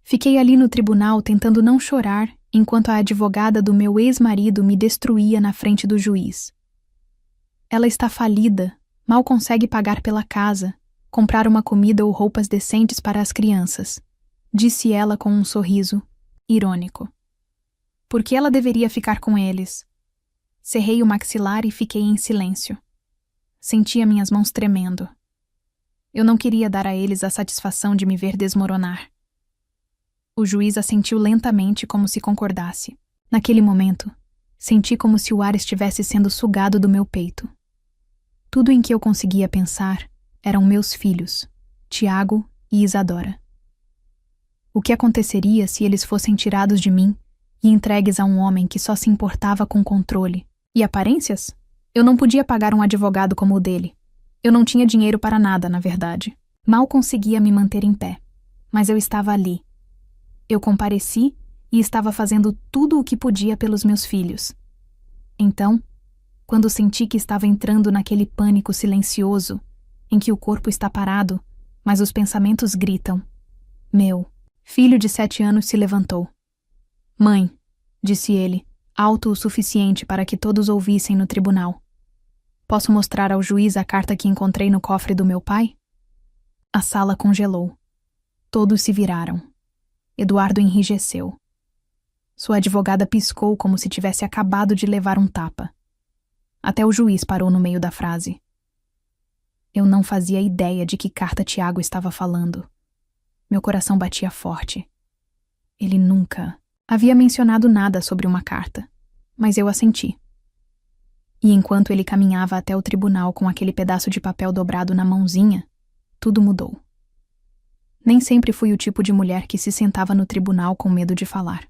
Fiquei ali no tribunal tentando não chorar enquanto a advogada do meu ex-marido me destruía na frente do juiz. Ela está falida, mal consegue pagar pela casa, comprar uma comida ou roupas decentes para as crianças, disse ela com um sorriso irônico. Por que ela deveria ficar com eles? Cerrei o maxilar e fiquei em silêncio. Sentia minhas mãos tremendo. Eu não queria dar a eles a satisfação de me ver desmoronar. O juiz assentiu lentamente como se concordasse. Naquele momento, senti como se o ar estivesse sendo sugado do meu peito. Tudo em que eu conseguia pensar eram meus filhos, Tiago e Isadora. O que aconteceria se eles fossem tirados de mim e entregues a um homem que só se importava com controle e aparências? Eu não podia pagar um advogado como o dele. Eu não tinha dinheiro para nada, na verdade. Mal conseguia me manter em pé, mas eu estava ali. Eu compareci e estava fazendo tudo o que podia pelos meus filhos. Então, quando senti que estava entrando naquele pânico silencioso, em que o corpo está parado, mas os pensamentos gritam, meu filho de 7 anos se levantou. Mãe, disse ele, alto o suficiente para que todos ouvissem no tribunal. Posso mostrar ao juiz a carta que encontrei no cofre do meu pai? A sala congelou. Todos se viraram. Eduardo enrijeceu. Sua advogada piscou como se tivesse acabado de levar um tapa. Até o juiz parou no meio da frase. Eu não fazia ideia de que carta Tiago estava falando. Meu coração batia forte. Ele nunca havia mencionado nada sobre uma carta, mas eu a senti. E enquanto ele caminhava até o tribunal com aquele pedaço de papel dobrado na mãozinha, tudo mudou. Nem sempre fui o tipo de mulher que se sentava no tribunal com medo de falar.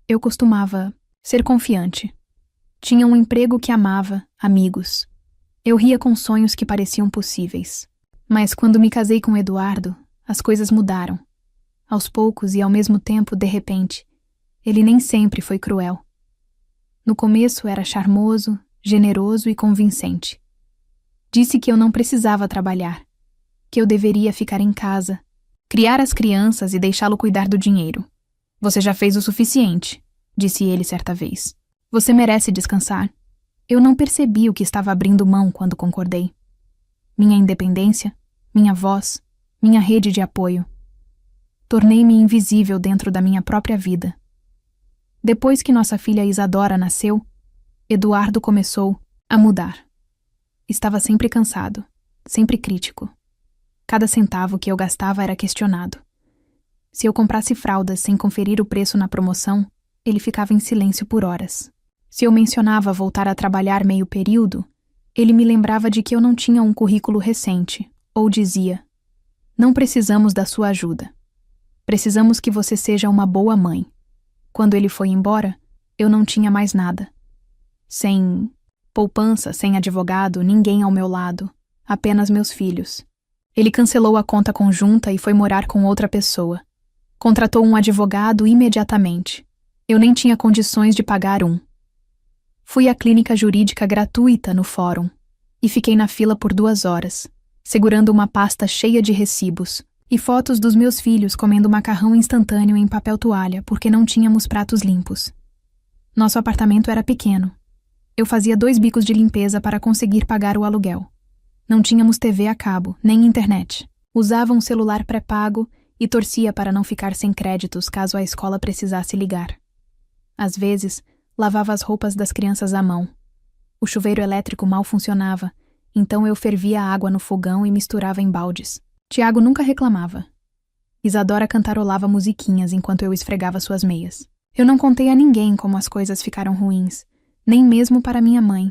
Eu costumava ser confiante. Tinha um emprego que amava, amigos. Eu ria com sonhos que pareciam possíveis. Mas quando me casei com Eduardo, as coisas mudaram. Aos poucos e ao mesmo tempo, de repente, ele nem sempre foi cruel. No começo era charmoso, generoso e convincente. Disse que eu não precisava trabalhar, que eu deveria ficar em casa, criar as crianças e deixá-lo cuidar do dinheiro. Você já fez o suficiente, disse ele certa vez. Você merece descansar. Eu não percebi o que estava abrindo mão quando concordei. Minha independência, minha voz, minha rede de apoio. Tornei-me invisível dentro da minha própria vida. Depois que nossa filha Isadora nasceu, Eduardo começou a mudar. Estava sempre cansado, sempre crítico. Cada centavo que eu gastava era questionado. Se eu comprasse fraldas sem conferir o preço na promoção, ele ficava em silêncio por horas. Se eu mencionava voltar a trabalhar meio período, ele me lembrava de que eu não tinha um currículo recente, ou dizia, não precisamos da sua ajuda. Precisamos que você seja uma boa mãe. Quando ele foi embora, eu não tinha mais nada. Sem poupança, sem advogado, ninguém ao meu lado, apenas meus filhos. Ele cancelou a conta conjunta e foi morar com outra pessoa. Contratou um advogado imediatamente. Eu nem tinha condições de pagar um. Fui à clínica jurídica gratuita no fórum e fiquei na fila por 2 horas, segurando uma pasta cheia de recibos e fotos dos meus filhos comendo macarrão instantâneo em papel toalha porque não tínhamos pratos limpos. Nosso apartamento era pequeno. Eu fazia 2 bicos de limpeza para conseguir pagar o aluguel. Não tínhamos TV a cabo, nem internet. Usava um celular pré-pago e torcia para não ficar sem créditos caso a escola precisasse ligar. Às vezes, lavava as roupas das crianças à mão. O chuveiro elétrico mal funcionava, então eu fervia a água no fogão e misturava em baldes. Tiago nunca reclamava. Isadora cantarolava musiquinhas enquanto eu esfregava suas meias. Eu não contei a ninguém como as coisas ficaram ruins, nem mesmo para minha mãe.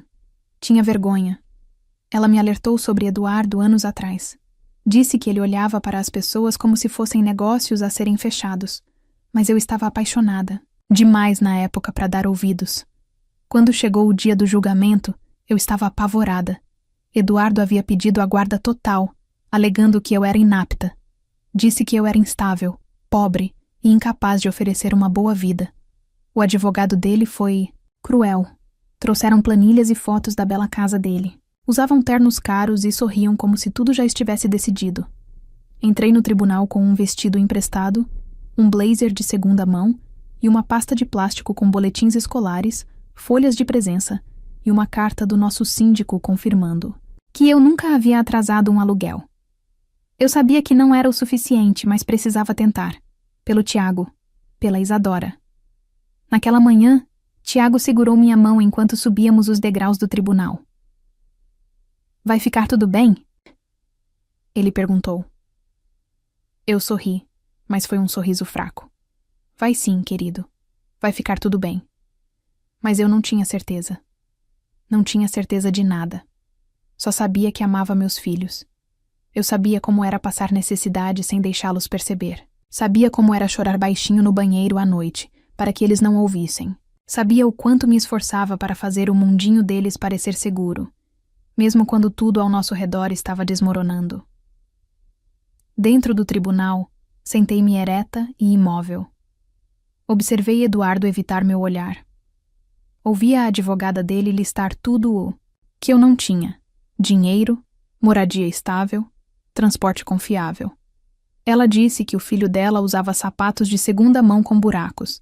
Tinha vergonha. Ela me alertou sobre Eduardo anos atrás. Disse que ele olhava para as pessoas como se fossem negócios a serem fechados, mas eu estava apaixonada, demais na época para dar ouvidos. Quando chegou o dia do julgamento, eu estava apavorada. Eduardo havia pedido a guarda total, alegando que eu era inapta. Disse que eu era instável, pobre e incapaz de oferecer uma boa vida. O advogado dele foi cruel. Trouxeram planilhas e fotos da bela casa dele. Usavam ternos caros e sorriam como se tudo já estivesse decidido. Entrei no tribunal com um vestido emprestado, um blazer de segunda mão e uma pasta de plástico com boletins escolares, folhas de presença e uma carta do nosso síndico confirmando que eu nunca havia atrasado um aluguel. Eu sabia que não era o suficiente, mas precisava tentar. Pelo Tiago, pela Isadora. Naquela manhã, Tiago segurou minha mão enquanto subíamos os degraus do tribunal. Vai ficar tudo bem? Ele perguntou. Eu sorri, mas foi um sorriso fraco. Vai sim, querido. Vai ficar tudo bem. Mas eu não tinha certeza. Não tinha certeza de nada. Só sabia que amava meus filhos. Eu sabia como era passar necessidade sem deixá-los perceber. Sabia como era chorar baixinho no banheiro à noite, para que eles não ouvissem. Sabia o quanto me esforçava para fazer o mundinho deles parecer seguro, mesmo quando tudo ao nosso redor estava desmoronando. Dentro do tribunal, sentei-me ereta e imóvel. Observei Eduardo evitar meu olhar. Ouvi a advogada dele listar tudo o que eu não tinha: dinheiro, moradia estável, transporte confiável. Ela disse que o filho dela usava sapatos de segunda mão com buracos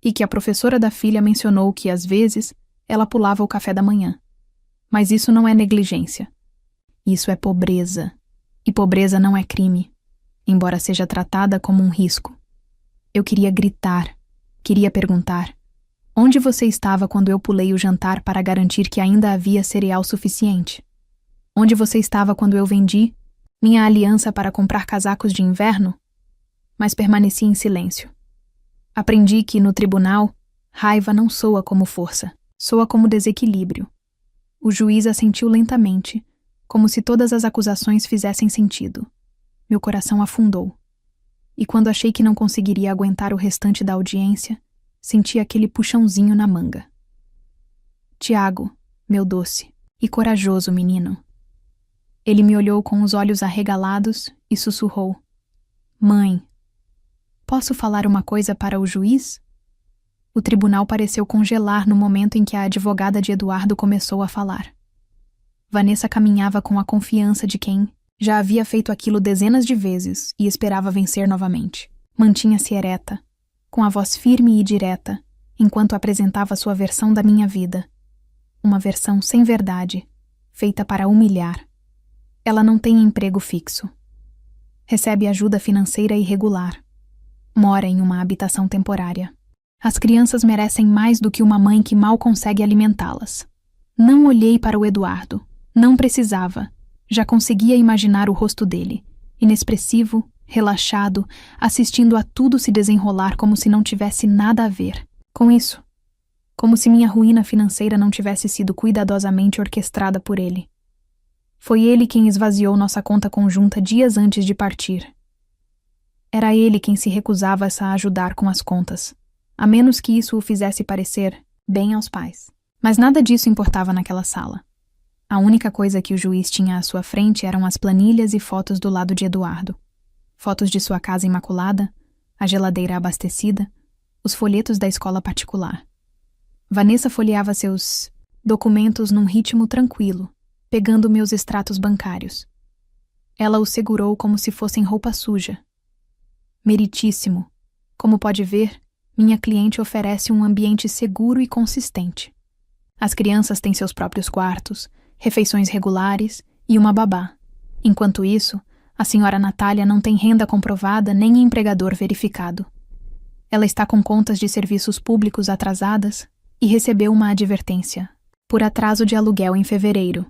e que a professora da filha mencionou que, às vezes, ela pulava o café da manhã. Mas isso não é negligência. Isso é pobreza. E pobreza não é crime, embora seja tratada como um risco. Eu queria gritar, queria perguntar: onde você estava quando eu pulei o jantar para garantir que ainda havia cereal suficiente? Onde você estava quando eu vendi minha aliança para comprar casacos de inverno? Mas permaneci em silêncio. Aprendi que, no tribunal, raiva não soa como força, soa como desequilíbrio. O juiz assentiu lentamente, como se todas as acusações fizessem sentido. Meu coração afundou. E quando achei que não conseguiria aguentar o restante da audiência, senti aquele puxãozinho na manga. Tiago, meu doce e corajoso menino. Ele me olhou com os olhos arregalados e sussurrou: Mãe, posso falar uma coisa para o juiz? O tribunal pareceu congelar no momento em que a advogada de Eduardo começou a falar. Vanessa caminhava com a confiança de quem já havia feito aquilo dezenas de vezes e esperava vencer novamente. Mantinha-se ereta, com a voz firme e direta, enquanto apresentava sua versão da minha vida. Uma versão sem verdade, feita para humilhar. Ela não tem emprego fixo. Recebe ajuda financeira irregular. Mora em uma habitação temporária. As crianças merecem mais do que uma mãe que mal consegue alimentá-las. Não olhei para o Eduardo. Não precisava. Já conseguia imaginar o rosto dele, inexpressivo, relaxado, assistindo a tudo se desenrolar como se não tivesse nada a ver com isso. Como se minha ruína financeira não tivesse sido cuidadosamente orquestrada por ele. Foi ele quem esvaziou nossa conta conjunta dias antes de partir. Era ele quem se recusava a ajudar com as contas, a menos que isso o fizesse parecer bem aos pais. Mas nada disso importava naquela sala. A única coisa que o juiz tinha à sua frente eram as planilhas e fotos do lado de Eduardo. Fotos de sua casa imaculada, a geladeira abastecida, os folhetos da escola particular. Vanessa folheava seus documentos num ritmo tranquilo, pegando meus extratos bancários. Ela os segurou como se fossem roupa suja. Meritíssimo. Como pode ver, minha cliente oferece um ambiente seguro e consistente. As crianças têm seus próprios quartos, refeições regulares e uma babá. Enquanto isso, a senhora Natália não tem renda comprovada nem empregador verificado. Ela está com contas de serviços públicos atrasadas e recebeu uma advertência por atraso de aluguel em fevereiro.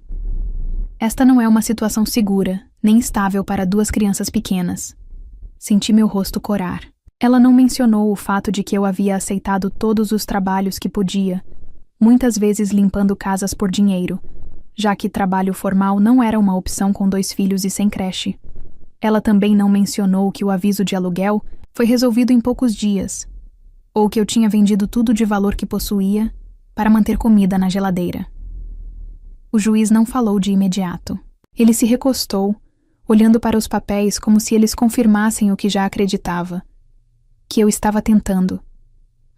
Esta não é uma situação segura, nem estável para duas crianças pequenas. Senti meu rosto corar. Ela não mencionou o fato de que eu havia aceitado todos os trabalhos que podia, muitas vezes limpando casas por dinheiro, já que trabalho formal não era uma opção com 2 filhos e sem creche. Ela também não mencionou que o aviso de aluguel foi resolvido em poucos dias, ou que eu tinha vendido tudo de valor que possuía para manter comida na geladeira. O juiz não falou de imediato. Ele se recostou, olhando para os papéis como se eles confirmassem o que já acreditava, que eu estava tentando.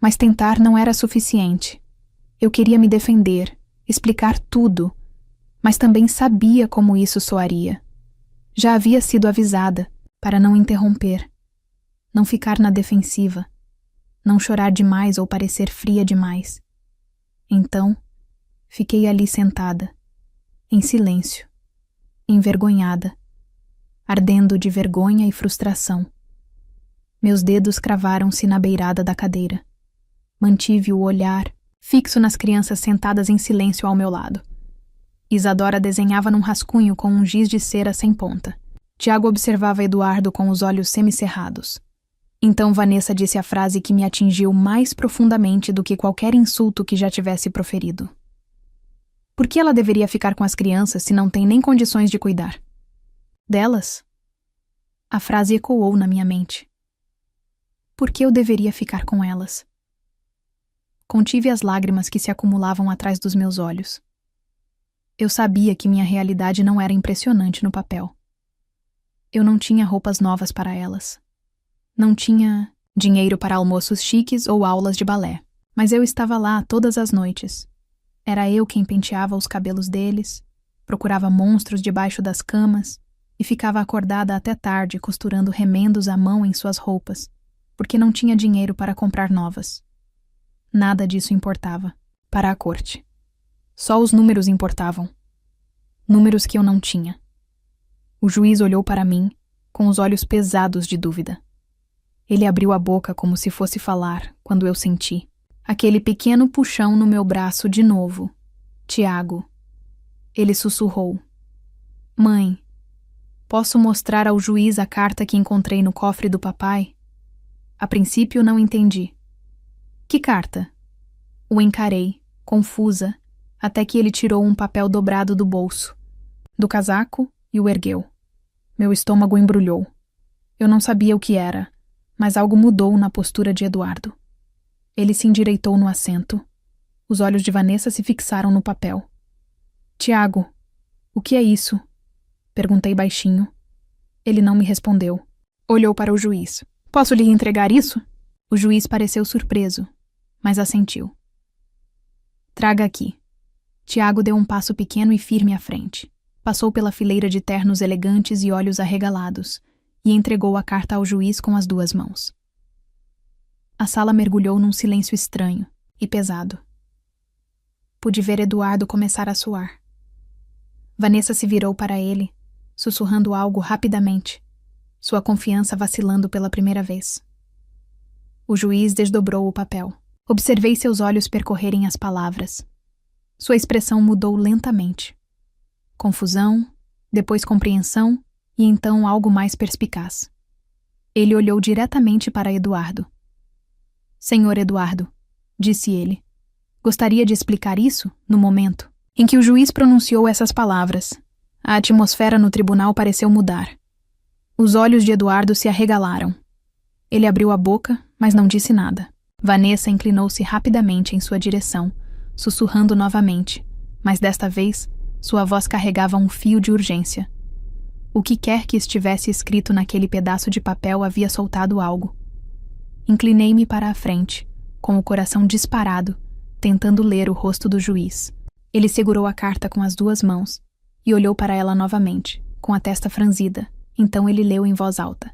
Mas tentar não era suficiente. Eu queria me defender, explicar tudo, mas também sabia como isso soaria. Já havia sido avisada, para não interromper, não ficar na defensiva, não chorar demais ou parecer fria demais. Então, fiquei ali sentada, em silêncio, envergonhada, ardendo de vergonha e frustração. Meus dedos cravaram-se na beirada da cadeira. Mantive o olhar fixo nas crianças sentadas em silêncio ao meu lado. Isadora desenhava num rascunho com um giz de cera sem ponta. Tiago observava Eduardo com os olhos semicerrados. Então Vanessa disse a frase que me atingiu mais profundamente do que qualquer insulto que já tivesse proferido. Por que ela deveria ficar com as crianças se não tem nem condições de cuidar? Delas? A frase ecoou na minha mente. Por que eu deveria ficar com elas? Contive as lágrimas que se acumulavam atrás dos meus olhos. Eu sabia que minha realidade não era impressionante no papel. Eu não tinha roupas novas para elas. Não tinha dinheiro para almoços chiques ou aulas de balé. Mas eu estava lá todas as noites. Era eu quem penteava os cabelos deles, procurava monstros debaixo das camas e ficava acordada até tarde costurando remendos à mão em suas roupas, porque não tinha dinheiro para comprar novas. Nada disso importava para a corte. Só os números importavam. Números que eu não tinha. O juiz olhou para mim, com os olhos pesados de dúvida. Ele abriu a boca como se fosse falar, quando eu senti aquele pequeno puxão no meu braço de novo. Tiago. Ele sussurrou. Mãe, posso mostrar ao juiz a carta que encontrei no cofre do papai? A princípio não entendi. Que carta? O encarei, confusa, até que ele tirou um papel dobrado do bolso, do casaco, e o ergueu. Meu estômago embrulhou. Eu não sabia o que era, mas algo mudou na postura de Eduardo. Ele se endireitou no assento. Os olhos de Vanessa se fixaram no papel. Tiago, o que é isso? Perguntei baixinho. Ele não me respondeu. Olhou para o juiz. Posso lhe entregar isso? O juiz pareceu surpreso, mas assentiu. Traga aqui. Tiago deu um passo pequeno e firme à frente. Passou pela fileira de ternos elegantes e olhos arregalados e entregou a carta ao juiz com as duas mãos. A sala mergulhou num silêncio estranho e pesado. Pude ver Eduardo começar a suar. Vanessa se virou para ele, sussurrando algo rapidamente, sua confiança vacilando pela primeira vez. O juiz desdobrou o papel. Observei seus olhos percorrerem as palavras. Sua expressão mudou lentamente. Confusão, depois compreensão e então algo mais perspicaz. Ele olhou diretamente para Eduardo. Senhor Eduardo, disse ele, gostaria de explicar isso no momento em que o juiz pronunciou essas palavras. A atmosfera no tribunal pareceu mudar. Os olhos de Eduardo se arregalaram. Ele abriu a boca, mas não disse nada. Vanessa inclinou-se rapidamente em sua direção, sussurrando novamente, mas desta vez sua voz carregava um fio de urgência. O que quer que estivesse escrito naquele pedaço de papel havia soltado algo. Inclinei-me para a frente, com o coração disparado, tentando ler o rosto do juiz. Ele segurou a carta com as duas mãos e olhou para ela novamente, com a testa franzida. Então ele leu em voz alta.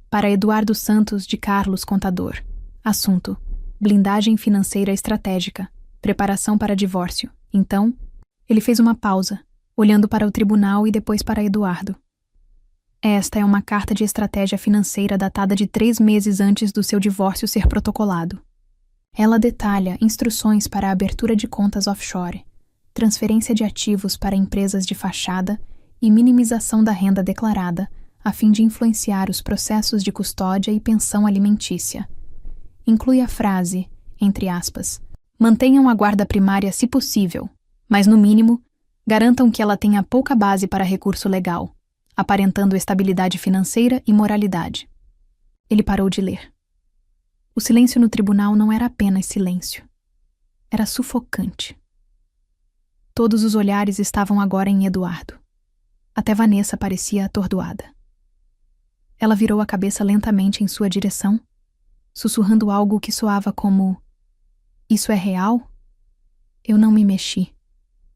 Para Eduardo Santos de Carlos Contador. Assunto: blindagem financeira estratégica. Preparação para divórcio. Então, ele fez uma pausa, olhando para o tribunal e depois para Eduardo. Esta é uma carta de estratégia financeira datada de 3 meses antes do seu divórcio ser protocolado. Ela detalha instruções para a abertura de contas offshore, transferência de ativos para empresas de fachada e minimização da renda declarada, a fim de influenciar os processos de custódia e pensão alimentícia. Inclui a frase, entre aspas, mantenham a guarda primária se possível, mas no mínimo, garantam que ela tenha pouca base para recurso legal, aparentando estabilidade financeira e moralidade. Ele parou de ler. O silêncio no tribunal não era apenas silêncio. Era sufocante. Todos os olhares estavam agora em Eduardo. Até Vanessa parecia atordoada. Ela virou a cabeça lentamente em sua direção, sussurrando algo que soava como: isso é real? Eu não me mexi.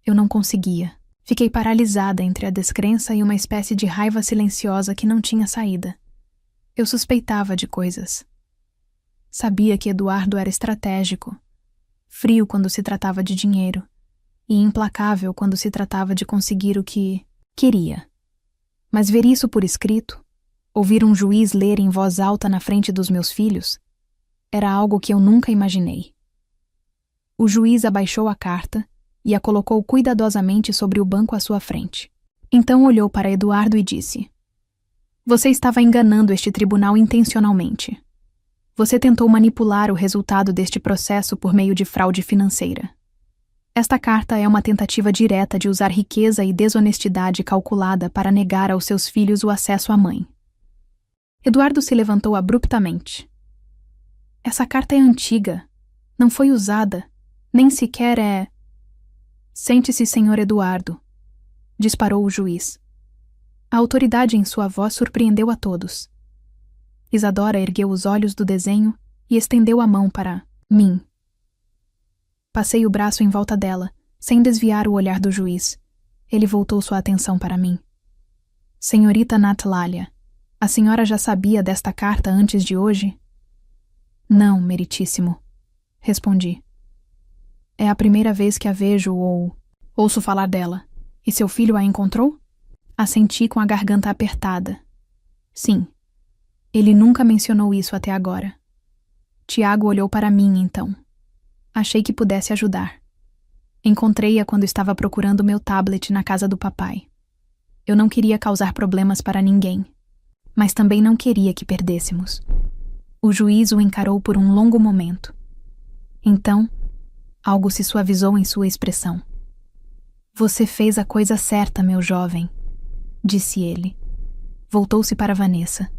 Eu não conseguia. Fiquei paralisada entre a descrença e uma espécie de raiva silenciosa que não tinha saída. Eu suspeitava de coisas. Sabia que Eduardo era estratégico, frio quando se tratava de dinheiro e implacável quando se tratava de conseguir o que queria. Mas ver isso por escrito, ouvir um juiz ler em voz alta na frente dos meus filhos, era algo que eu nunca imaginei. O juiz abaixou a carta e a colocou cuidadosamente sobre o banco à sua frente. Então olhou para Eduardo e disse: "Você estava enganando este tribunal intencionalmente. Você tentou manipular o resultado deste processo por meio de fraude financeira. Esta carta é uma tentativa direta de usar riqueza e desonestidade calculada para negar aos seus filhos o acesso à mãe." Eduardo se levantou abruptamente. "Essa carta é antiga. Não foi usada. Nem sequer é..." "Sente-se, Sr. Eduardo", disparou o juiz. A autoridade em sua voz surpreendeu a todos. Isadora ergueu os olhos do desenho e estendeu a mão para mim. Passei o braço em volta dela, sem desviar o olhar do juiz. Ele voltou sua atenção para mim. "Senhorita Natlália, a senhora já sabia desta carta antes de hoje?" "Não, meritíssimo", respondi. "É a primeira vez que a vejo ou ouço falar dela. E seu filho a encontrou?" Assenti com a garganta apertada. "Sim. Ele nunca mencionou isso até agora." Tiago olhou para mim, então. Achei que pudesse ajudar. Encontrei-a quando estava procurando meu tablet na casa do papai. Eu não queria causar problemas para ninguém, mas também não queria que perdêssemos. O juiz o encarou por um longo momento. Então, algo se suavizou em sua expressão. "Você fez a coisa certa, meu jovem", disse ele. Voltou-se para Vanessa.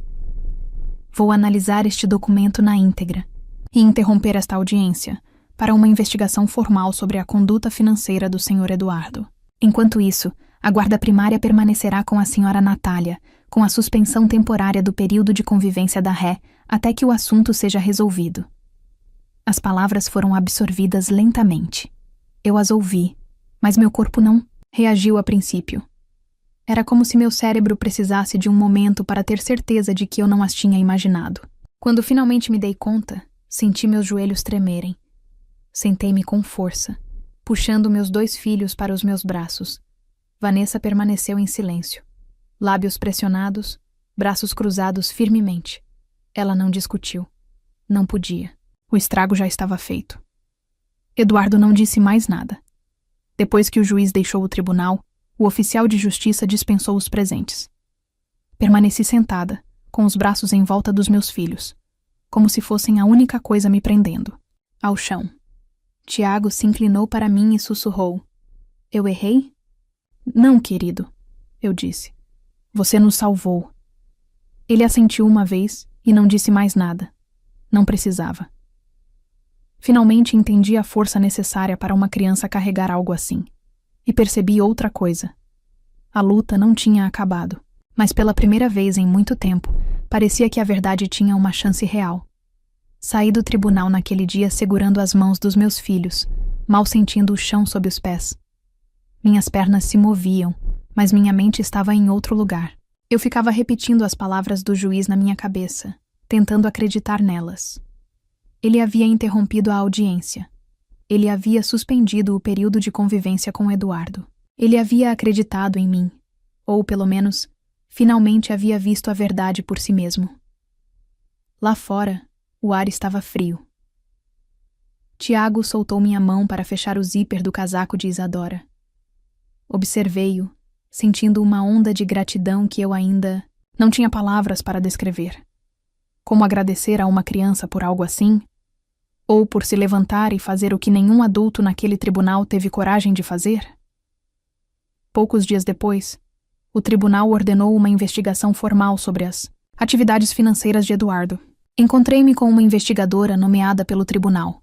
"Vou analisar este documento na íntegra e interromper esta audiência para uma investigação formal sobre a conduta financeira do Sr. Eduardo. Enquanto isso, a guarda primária permanecerá com a Sra. Natália, com a suspensão temporária do período de convivência da ré, até que o assunto seja resolvido." As palavras foram absorvidas lentamente. Eu as ouvi, mas meu corpo não reagiu a princípio. Era como se meu cérebro precisasse de um momento para ter certeza de que eu não as tinha imaginado. Quando finalmente me dei conta, senti meus joelhos tremerem. Sentei-me com força, puxando meus 2 filhos para os meus braços. Vanessa permaneceu em silêncio. Lábios pressionados, braços cruzados firmemente. Ela não discutiu. Não podia. O estrago já estava feito. Eduardo não disse mais nada. Depois que o juiz deixou o tribunal, o oficial de justiça dispensou os presentes. Permaneci sentada, com os braços em volta dos meus filhos, como se fossem a única coisa me prendendo. Ao chão. Tiago se inclinou para mim e sussurrou: "Eu errei?" "Não, querido", eu disse. "Você nos salvou." Ele assentiu uma vez e não disse mais nada. Não precisava. Finalmente entendi a força necessária para uma criança carregar algo assim. E percebi outra coisa. A luta não tinha acabado, mas pela primeira vez em muito tempo, parecia que a verdade tinha uma chance real. Saí do tribunal naquele dia segurando as mãos dos meus filhos, mal sentindo o chão sob os pés. Minhas pernas se moviam, mas minha mente estava em outro lugar. Eu ficava repetindo as palavras do juiz na minha cabeça, tentando acreditar nelas. Ele havia interrompido a audiência. Ele havia suspendido o período de convivência com Eduardo. Ele havia acreditado em mim, ou, pelo menos, finalmente havia visto a verdade por si mesmo. Lá fora, o ar estava frio. Tiago soltou minha mão para fechar o zíper do casaco de Isadora. Observei-o, sentindo uma onda de gratidão que eu ainda não tinha palavras para descrever. Como agradecer a uma criança por algo assim? Ou por se levantar e fazer o que nenhum adulto naquele tribunal teve coragem de fazer? Poucos dias depois, o tribunal ordenou uma investigação formal sobre as atividades financeiras de Eduardo. Encontrei-me com uma investigadora nomeada pelo tribunal.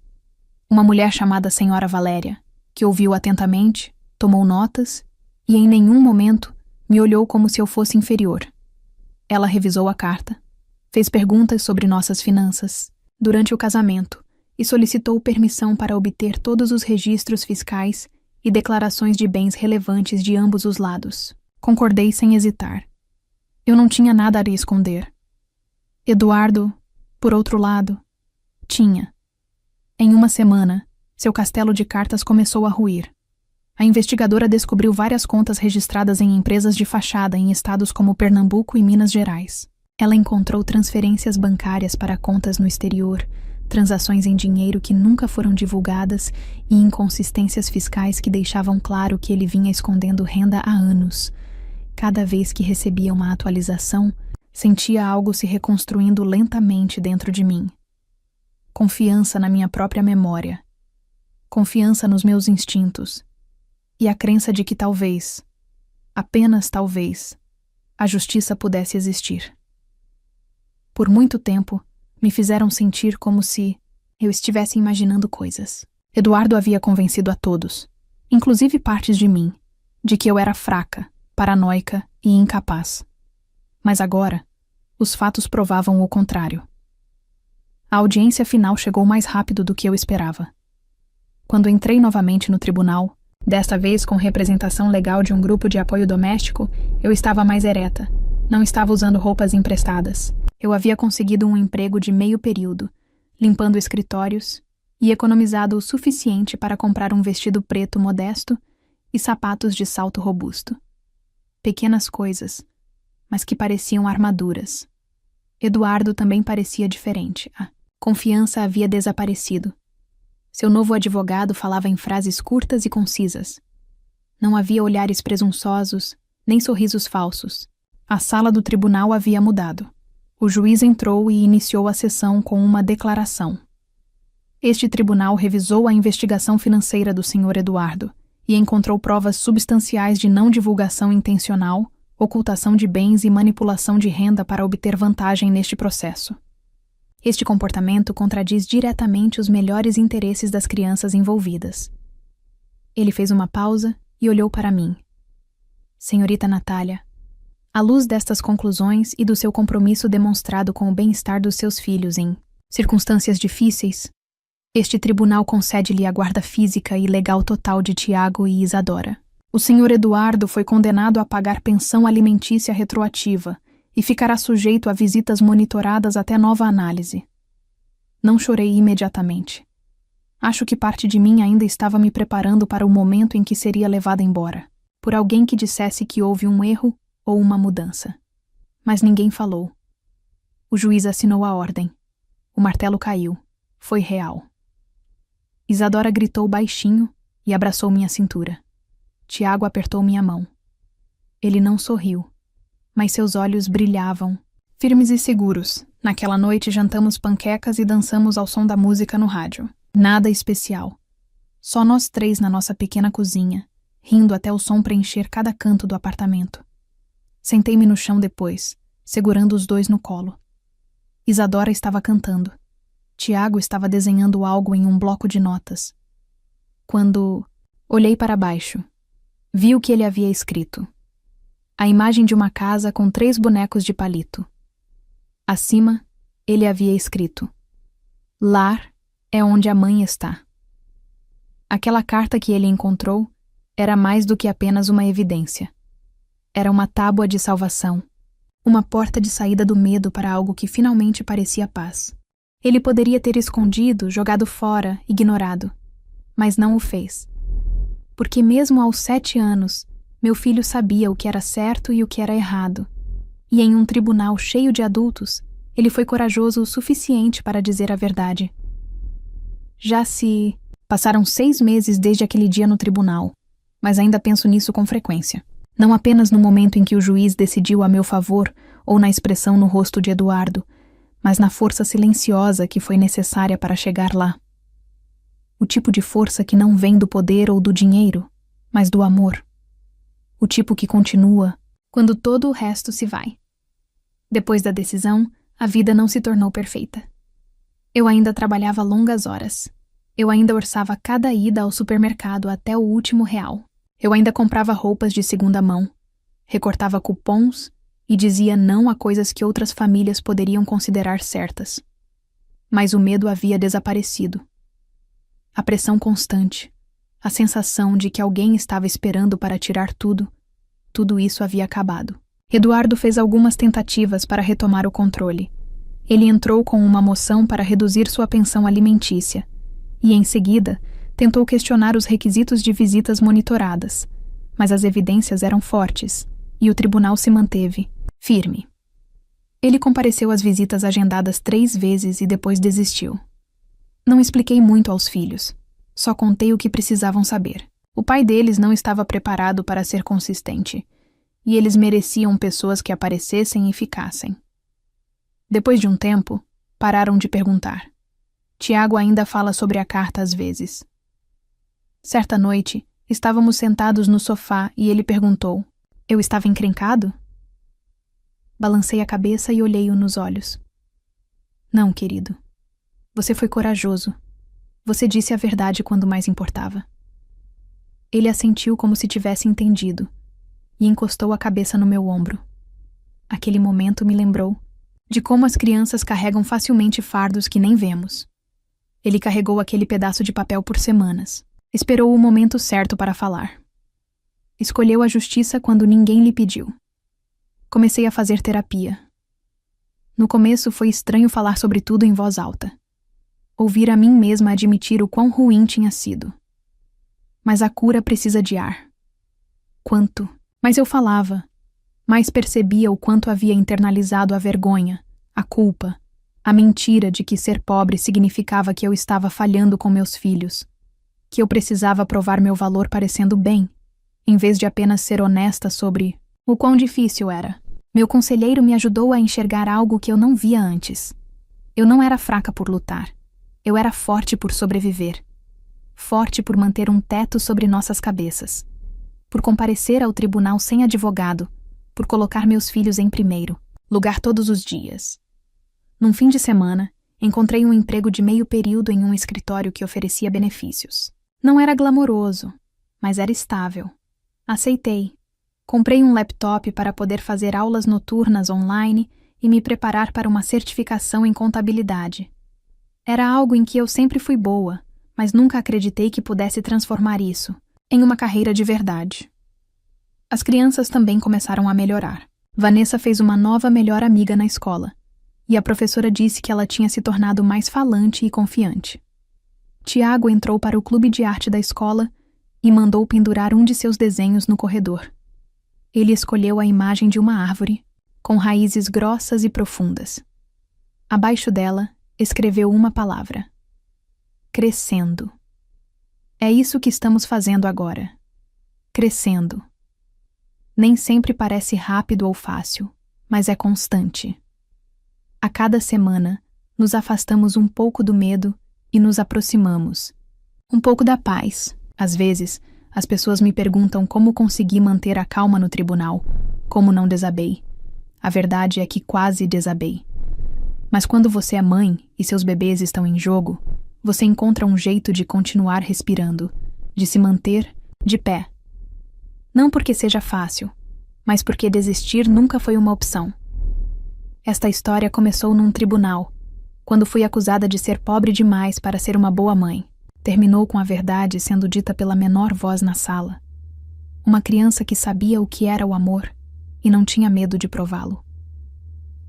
Uma mulher chamada Senhora Valéria, que ouviu atentamente, tomou notas e em nenhum momento me olhou como se eu fosse inferior. Ela revisou a carta, fez perguntas sobre nossas finanças durante o casamento e solicitou permissão para obter todos os registros fiscais e declarações de bens relevantes de ambos os lados. Concordei sem hesitar. Eu não tinha nada a esconder. Eduardo, por outro lado, tinha. Em uma semana, seu castelo de cartas começou a ruir. A investigadora descobriu várias contas registradas em empresas de fachada em estados como Pernambuco e Minas Gerais. Ela encontrou transferências bancárias para contas no exterior, transações em dinheiro que nunca foram divulgadas e inconsistências fiscais que deixavam claro que ele vinha escondendo renda há anos. Cada vez que recebia uma atualização, sentia algo se reconstruindo lentamente dentro de mim. Confiança na minha própria memória. Confiança nos meus instintos. E a crença de que talvez, apenas talvez, a justiça pudesse existir. Por muito tempo, me fizeram sentir como se eu estivesse imaginando coisas. Eduardo havia convencido a todos, inclusive partes de mim, de que eu era fraca, paranoica e incapaz. Mas agora, os fatos provavam o contrário. A audiência final chegou mais rápido do que eu esperava. Quando entrei novamente no tribunal, desta vez com representação legal de um grupo de apoio doméstico, eu estava mais ereta. Não estava usando roupas emprestadas. Eu havia conseguido um emprego de meio período, limpando escritórios, e economizado o suficiente para comprar um vestido preto modesto e sapatos de salto robusto. Pequenas coisas, mas que pareciam armaduras. Eduardo também parecia diferente. A confiança havia desaparecido. Seu novo advogado falava em frases curtas e concisas. Não havia olhares presunçosos, nem sorrisos falsos. A sala do tribunal havia mudado. O juiz entrou e iniciou a sessão com uma declaração. Este tribunal revisou a investigação financeira do Sr. Eduardo e encontrou provas substanciais de não divulgação intencional, ocultação de bens e manipulação de renda para obter vantagem neste processo. Este comportamento contradiz diretamente os melhores interesses das crianças envolvidas. Ele fez uma pausa e olhou para mim. Senhorita Natália, à luz destas conclusões e do seu compromisso demonstrado com o bem-estar dos seus filhos em circunstâncias difíceis, este tribunal concede-lhe a guarda física e legal total de Tiago e Isadora. O Sr. Eduardo foi condenado a pagar pensão alimentícia retroativa e ficará sujeito a visitas monitoradas até nova análise. Não chorei imediatamente. Acho que parte de mim ainda estava me preparando para o momento em que seria levada embora, por alguém que dissesse que houve um erro ou uma mudança. Mas ninguém falou. O juiz assinou a ordem. O martelo caiu. Foi real. Isadora gritou baixinho e abraçou minha cintura. Tiago apertou minha mão. Ele não sorriu, mas seus olhos brilhavam, firmes e seguros. Naquela noite jantamos panquecas e dançamos ao som da música no rádio. Nada especial. Só nós três na nossa pequena cozinha, rindo até o som preencher cada canto do apartamento. Sentei-me no chão depois, segurando os dois no colo. Isadora estava cantando. Tiago estava desenhando algo em um bloco de notas. Quando olhei para baixo, vi o que ele havia escrito. A imagem de uma casa com 3 bonecos de palito. Acima, ele havia escrito: Lar é onde a mãe está. Aquela carta que ele encontrou era mais do que apenas uma evidência. Era uma tábua de salvação, uma porta de saída do medo para algo que finalmente parecia paz. Ele poderia ter escondido, jogado fora, ignorado, mas não o fez. Porque mesmo aos 7 anos, meu filho sabia o que era certo e o que era errado. E em um tribunal cheio de adultos, ele foi corajoso o suficiente para dizer a verdade. Passaram 6 meses desde aquele dia no tribunal, mas ainda penso nisso com frequência. Não apenas no momento em que o juiz decidiu a meu favor ou na expressão no rosto de Eduardo, mas na força silenciosa que foi necessária para chegar lá. O tipo de força que não vem do poder ou do dinheiro, mas do amor. O tipo que continua quando todo o resto se vai. Depois da decisão, a vida não se tornou perfeita. Eu ainda trabalhava longas horas. Eu ainda orçava cada ida ao supermercado até o último real. Eu ainda comprava roupas de segunda mão, recortava cupons e dizia não a coisas que outras famílias poderiam considerar certas. Mas o medo havia desaparecido. A pressão constante, A sensação de que alguém estava esperando para tirar tudo isso havia acabado. Eduardo fez algumas tentativas para retomar o controle. Ele entrou com uma moção para reduzir sua pensão alimentícia e, em seguida, tentou questionar os requisitos de visitas monitoradas, mas as evidências eram fortes e o tribunal se manteve firme. Ele compareceu às visitas agendadas 3 vezes e depois desistiu. Não expliquei muito aos filhos, só contei o que precisavam saber. O pai deles não estava preparado para ser consistente, e eles mereciam pessoas que aparecessem e ficassem. Depois de um tempo, pararam de perguntar. Tiago ainda fala sobre a carta às vezes. Certa noite, estávamos sentados no sofá e ele perguntou: eu estava encrencado? Balancei a cabeça e olhei-o nos olhos. Não, querido. Você foi corajoso. Você disse a verdade quando mais importava. Ele assentiu como se tivesse entendido e encostou a cabeça no meu ombro. Aquele momento me lembrou de como as crianças carregam facilmente fardos que nem vemos. Ele carregou aquele pedaço de papel por semanas. Esperou o momento certo para falar. Escolheu a justiça quando ninguém lhe pediu. Comecei a fazer terapia. No começo foi estranho falar sobre tudo em voz alta. Ouvir a mim mesma admitir o quão ruim tinha sido. Mas a cura precisa de ar. Quanto mais eu falava, mais percebia o quanto havia internalizado a vergonha, a culpa, a mentira de que ser pobre significava que eu estava falhando com meus filhos, que eu precisava provar meu valor parecendo bem, em vez de apenas ser honesta sobre o quão difícil era. Meu conselheiro me ajudou a enxergar algo que eu não via antes. Eu não era fraca por lutar. Eu era forte por sobreviver. Forte por manter um teto sobre nossas cabeças. Por comparecer ao tribunal sem advogado. Por colocar meus filhos em primeiro lugar todos os dias. Num fim de semana, encontrei um emprego de meio período em um escritório que oferecia benefícios. Não era glamouroso, mas era estável. Aceitei. Comprei um laptop para poder fazer aulas noturnas online e me preparar para uma certificação em contabilidade. Era algo em que eu sempre fui boa, mas nunca acreditei que pudesse transformar isso em uma carreira de verdade. As crianças também começaram a melhorar. Vanessa fez uma nova melhor amiga na escola, e a professora disse que ela tinha se tornado mais falante e confiante. Tiago entrou para o clube de arte da escola e mandou pendurar um de seus desenhos no corredor. Ele escolheu a imagem de uma árvore, com raízes grossas e profundas. Abaixo dela, escreveu uma palavra: crescendo. É isso que estamos fazendo agora. Crescendo. Nem sempre parece rápido ou fácil, mas é constante. A cada semana, nos afastamos um pouco do medo e nos aproximamos. Um pouco da paz. Às vezes, as pessoas me perguntam como consegui manter a calma no tribunal, como não desabei. A verdade é que quase desabei. Mas quando você é mãe e seus bebês estão em jogo, você encontra um jeito de continuar respirando, de se manter de pé. Não porque seja fácil, mas porque desistir nunca foi uma opção. Esta história começou num tribunal, quando fui acusada de ser pobre demais para ser uma boa mãe. Terminou com a verdade sendo dita pela menor voz na sala. Uma criança que sabia o que era o amor e não tinha medo de prová-lo.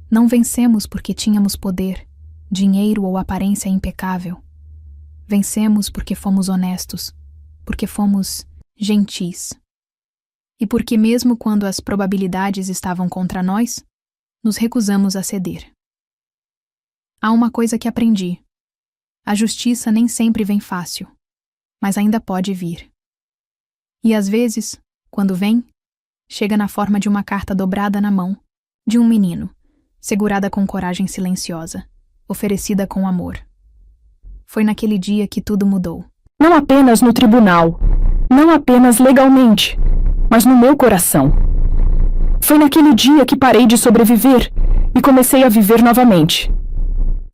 Não vencemos porque tínhamos poder, dinheiro ou aparência impecável. Vencemos porque fomos honestos, porque fomos gentis. E porque mesmo quando as probabilidades estavam contra nós, nos recusamos a ceder. Há uma coisa que aprendi. A justiça nem sempre vem fácil, mas ainda pode vir. E às vezes, quando vem, chega na forma de uma carta dobrada na mão, de um menino, segurada com coragem silenciosa, oferecida com amor. Foi naquele dia que tudo mudou. Não apenas no tribunal, não apenas legalmente, mas no meu coração. Foi naquele dia que parei de sobreviver e comecei a viver novamente.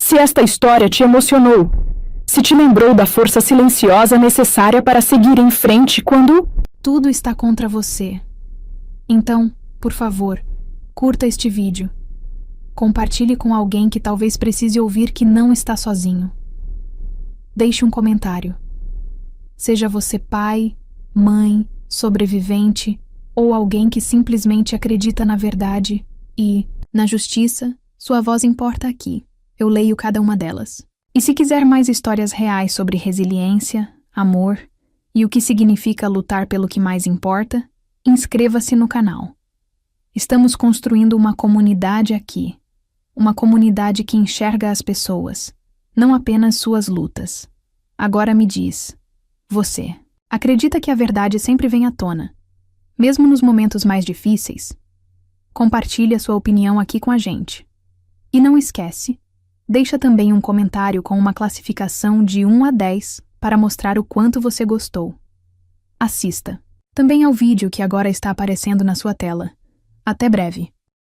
Se esta história te emocionou, se te lembrou da força silenciosa necessária para seguir em frente quando tudo está contra você. Então, por favor, curta este vídeo. Compartilhe com alguém que talvez precise ouvir que não está sozinho. Deixe um comentário. Seja você pai, mãe, sobrevivente ou alguém que simplesmente acredita na verdade e, na justiça, sua voz importa aqui. Eu leio cada uma delas. E se quiser mais histórias reais sobre resiliência, amor e o que significa lutar pelo que mais importa, inscreva-se no canal. Estamos construindo uma comunidade aqui. Uma comunidade que enxerga as pessoas, não apenas suas lutas. Agora me diz, você acredita que a verdade sempre vem à tona, mesmo nos momentos mais difíceis? Compartilhe a sua opinião aqui com a gente. E não esquece, deixa também um comentário com uma classificação de 1 a 10 para mostrar o quanto você gostou. Assista também ao vídeo que agora está aparecendo na sua tela. Até breve!